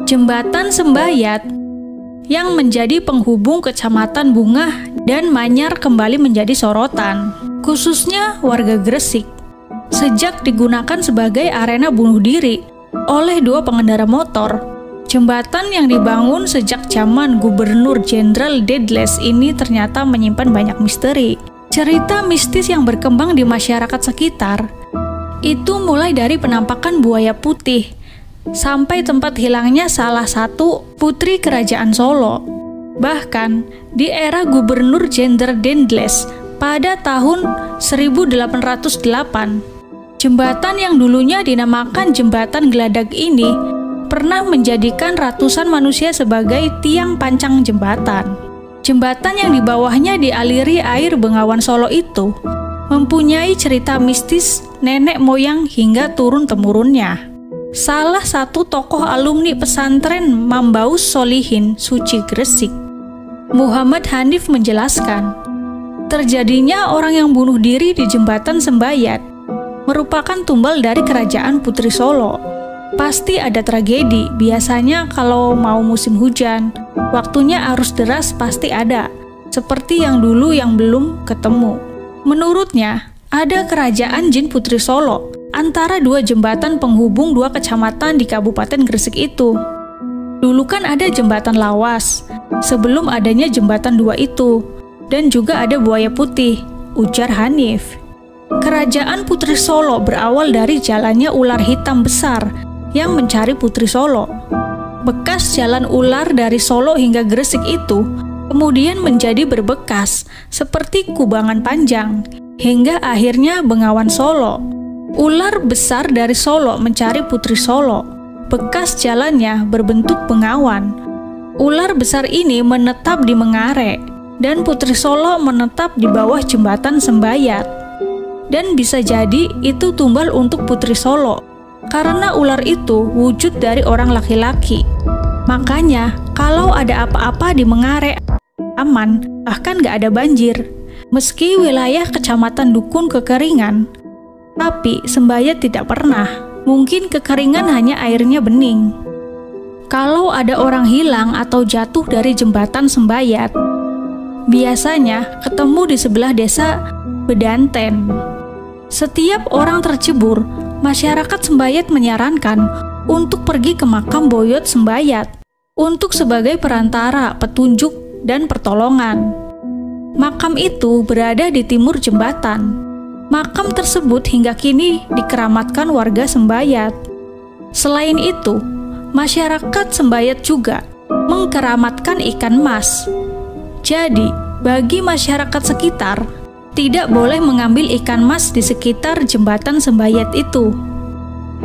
Jembatan Sembayat yang menjadi penghubung Kecamatan Bungah dan Manyar kembali menjadi sorotan, khususnya warga Gresik, sejak digunakan sebagai arena bunuh diri oleh dua pengendara motor. Jembatan yang dibangun sejak zaman Gubernur Jenderal Deedles ini ternyata menyimpan banyak misteri. Cerita mistis yang berkembang di masyarakat sekitar itu mulai dari penampakan buaya putih sampai tempat hilangnya salah satu putri kerajaan Solo. Bahkan di era Gubernur Jenderal Deedles pada tahun 1808, jembatan yang dulunya dinamakan Jembatan Geladak ini pernah menjadikan ratusan manusia sebagai tiang pancang jembatan. Jembatan yang di bawahnya dialiri air Bengawan Solo itu mempunyai cerita mistis nenek moyang hingga turun-temurunnya. Salah satu tokoh alumni pesantren Mambaus Solihin Suci Gresik, Muhammad Hanif, menjelaskan, terjadinya orang yang bunuh diri di Jembatan Sembayat merupakan tumbal dari kerajaan Putri Solo. Pasti ada tragedi, biasanya kalau mau musim hujan, waktunya arus deras pasti ada, seperti yang dulu yang belum ketemu. Menurutnya, ada kerajaan jin Putri Solo antara dua jembatan penghubung dua kecamatan di Kabupaten Gresik itu. Dulu kan ada jembatan lawas, sebelum adanya jembatan dua itu, dan juga ada buaya putih, ujar Hanif. Kerajaan Putri Solo berawal dari jalannya ular hitam besar yang mencari Putri Solo. Bekas jalan ular dari Solo hingga Gresik itu kemudian menjadi berbekas seperti kubangan panjang, hingga akhirnya Bengawan Solo. Ular besar dari Solo mencari Putri Solo. Bekas jalannya berbentuk bengawan. Ular besar ini menetap di Mengare, dan Putri Solo menetap di bawah Jembatan Sembayat. Dan bisa jadi itu tumbal untuk Putri Solo, karena ular itu wujud dari orang laki-laki. Makanya kalau ada apa-apa di Mengare aman, bahkan gak ada banjir. Meski wilayah Kecamatan Dukun kekeringan, tapi Sembayat tidak pernah. Mungkin kekeringan hanya airnya bening. Kalau ada orang hilang atau jatuh dari Jembatan Sembayat, biasanya ketemu di sebelah desa Bedanten. Setiap orang tercebur, masyarakat Sembayat menyarankan untuk pergi ke makam Boyot Sembayat untuk sebagai perantara, petunjuk, dan pertolongan. Makam itu berada di timur jembatan. Makam tersebut hingga kini dikeramatkan warga Sembayat. Selain itu, masyarakat Sembayat juga mengkeramatkan ikan mas. Jadi, bagi masyarakat sekitar, tidak boleh mengambil ikan mas di sekitar Jembatan Sembayat itu.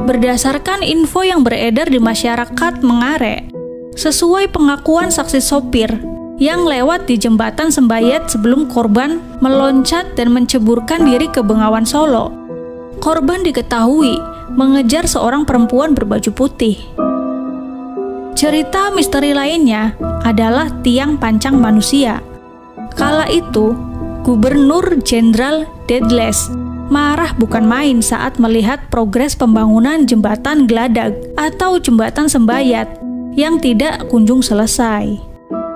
Berdasarkan info yang beredar di masyarakat Mengare, sesuai pengakuan saksi sopir yang lewat di Jembatan Sembayat sebelum korban meloncat dan menceburkan diri ke Bengawan Solo, korban diketahui mengejar seorang perempuan berbaju putih. Cerita misteri lainnya adalah tiang pancang manusia. Kala itu, Gubernur Jenderal Deedles marah bukan main saat melihat progres pembangunan Jembatan Geladak atau Jembatan Sembayat yang tidak kunjung selesai.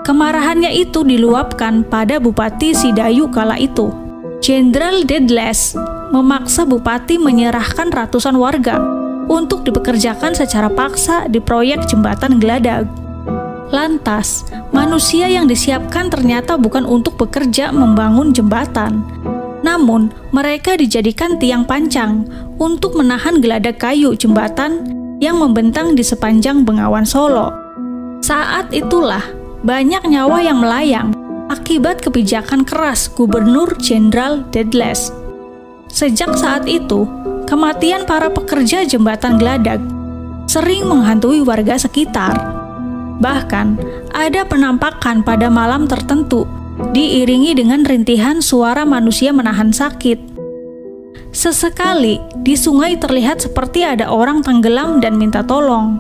Kemarahannya itu diluapkan pada Bupati Sidayu kala itu. Jenderal Deedles memaksa Bupati menyerahkan ratusan warga untuk dipekerjakan secara paksa di proyek Jembatan Geladak. Lantas, manusia yang disiapkan ternyata bukan untuk bekerja membangun jembatan, namun mereka dijadikan tiang pancang untuk menahan geladak kayu jembatan yang membentang di sepanjang Bengawan Solo. Saat itulah banyak nyawa yang melayang akibat kebijakan keras Gubernur Jenderal Deedles. Sejak saat itu, kematian para pekerja Jembatan Geladak sering menghantui warga sekitar. Bahkan, ada penampakan pada malam tertentu diiringi dengan rintihan suara manusia menahan sakit. Sesekali, di sungai terlihat seperti ada orang tenggelam dan minta tolong.